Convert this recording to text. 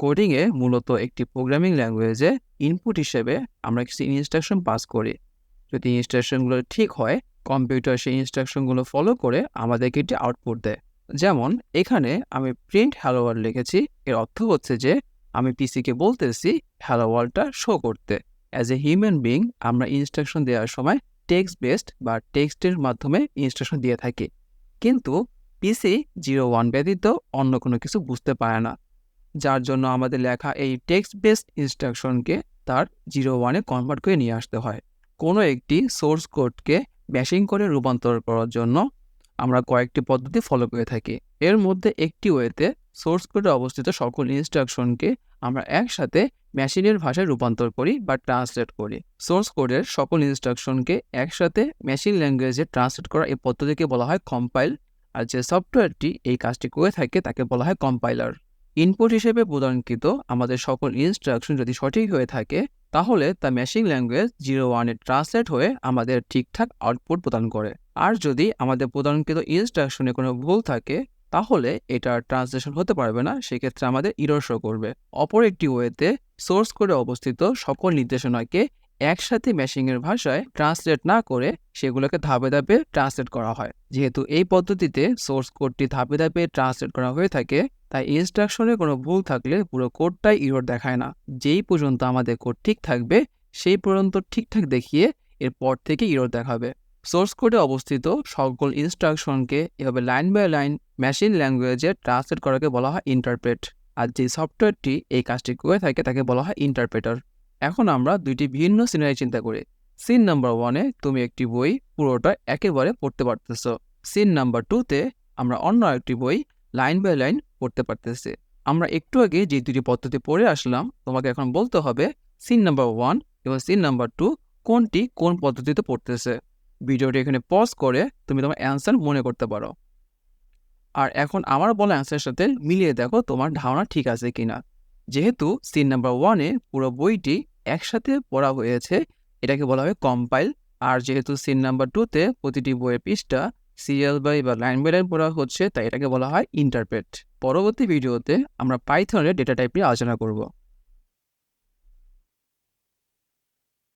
কোডিংয়ে মূলত একটি প্রোগ্রামিং ল্যাঙ্গুয়েজে ইনপুট হিসেবে আমরা কিছু ইনস্ট্রাকশন পাস করি। যদি ইনস্ট্রাকশনগুলো ঠিক হয়, কম্পিউটার সেই ইনস্ট্রাকশনগুলো ফলো করে আমাদেরকে একটি আউটপুট দেয়। যেমন এখানে আমি প্রিন্ট হ্যালো ওয়ার্ল্ড লিখেছি। এর অর্থ হচ্ছে যে আমি পিসিকে বলতেছি হ্যালো ওয়ার্ল্ডটা শো করতে। অ্যাজ এ হিউম্যান বিং আমরা ইনস্ট্রাকশন দেওয়ার সময় টেক্সট বেসড বা টেক্সটের মাধ্যমে ইনস্ট্রাকশন দিয়ে থাকি, কিন্তু পিসি 01 ব্যতীত অন্য কোনো কিছু বুঝতে পারে না, যার জন্য আমাদের লেখা এই টেক্সট বেসড ইনস্ট্রাকশনকে তার 01-এ কনভার্ট করে নিয়ে আসতে হয়। কোনো একটি সোর্স কোডকে ব্যাশিং করে রূপান্তর করার জন্য আমরা কয়েকটি পদ্ধতি ফলো করে থাকি। এর মধ্যে একটি ওয়েতে সোর্স কোডে অবস্থিত সকল ইনস্ট্রাকশনকে আমরা একসাথে মেশিনের ভাষায় রূপান্তর করি বা ট্রান্সলেট করি। সোর্স কোডের সকল ইনস্ট্রাকশনকে একসাথে মেশিন ল্যাঙ্গুয়েজে ট্রান্সলেট করা এই পদ্ধতিকে বলা হয় কম্পাইল, আর যে সফটওয়্যারটি এই কাজটি করে থাকে তাকে বলা হয় কম্পাইলার। ইনপুট হিসেবে প্রদানকৃত আমাদের সকল ইনস্ট্রাকশন যদি সঠিক হয়ে থাকে, তাহলে তা মেশিন ল্যাঙ্গুয়েজ 01-এ ট্রান্সলেট হয়ে আমাদের ঠিকঠাক আউটপুট প্রদান করে। আর যদি আমাদের প্রদানকৃত ইনস্ট্রাকশনে কোনো ভুল থাকে, তাহলে এটা ট্রান্সলেশন হতে পারবে না, সেক্ষেত্রে আমাদের ইরর শো করবে। অপর একটি ওয়েতে সোর্স কোডে অবস্থিত সকল নির্দেশনাকে একসাথে মেশিনের ভাষায় ট্রান্সলেট না করে সেগুলোকে ধাপে ধাপে ট্রান্সলেট করা হয়। যেহেতু এই পদ্ধতিতে সোর্স কোডটি ধাপে ধাপে ট্রান্সলেট করা হয়ে থাকে, তাই ইনস্ট্রাকশনে কোনো ভুল থাকলে পুরো কোডটাই ইরর দেখায় না। যেই পর্যন্ত আমাদের কোড ঠিক থাকবে সেই পর্যন্ত ঠিকঠাক দেখিয়ে এরপর থেকে ইরর দেখাবে। সোর্স কোডে অবস্থিত সকল ইনস্ট্রাকশনকে এভাবে লাইন বাই লাইন মেশিন ল্যাঙ্গুয়েজে ট্রান্সলেট করাকে বলা হয় ইন্টারপ্রেট, আর যে সফটওয়্যারটি এই কাজটি করে থাকে তাকে বলা হয় ইন্টারপ্রেটার। এখন আমরা দুইটি ভিন্ন সিনারি চিন্তা করি। সিন নাম্বার 1-এ তুমি একটি বই পুরোটা একেবারে পড়তে পারতেছো। সিন নাম্বার 2-তে আমরা অন্য একটি বই লাইন বাই লাইন পড়তে পারতেছি। আমরা একটু আগে যে দুটি পদ্ধতি পড়ে আসলাম, তোমাকে এখন বলতে হবে সিন নাম্বার 1 এবং সিন নাম্বার 2 কোনটি কোন পদ্ধতিতে পড়তেছে। ভিডিওটি এখানে পজ করে তুমি তোমার অ্যান্সার মনে করতে পারো। আর এখন আমার বলা অ্যান্সারের সাথে মিলিয়ে দেখো তোমার ধারণা ঠিক আছে কিনা। যেহেতু সিন নাম্বার 1-এ পুরো বইটি একসাথে পড়া হয়েছে, এটাকে বলা হয় কম্পাইল। আর যেহেতু সিন নাম্বার 2-তে প্রতিটি বইয়ের পৃষ্ঠা সিরিয়াল বাই বা লাইন বাই লাইন পড়া হচ্ছে, তাই এটাকে বলা হয় ইন্টারপ্রেট। পরবর্তী ভিডিওতে আমরা পাইথনের ডেটা টাইপ নিয়ে আলোচনা করব।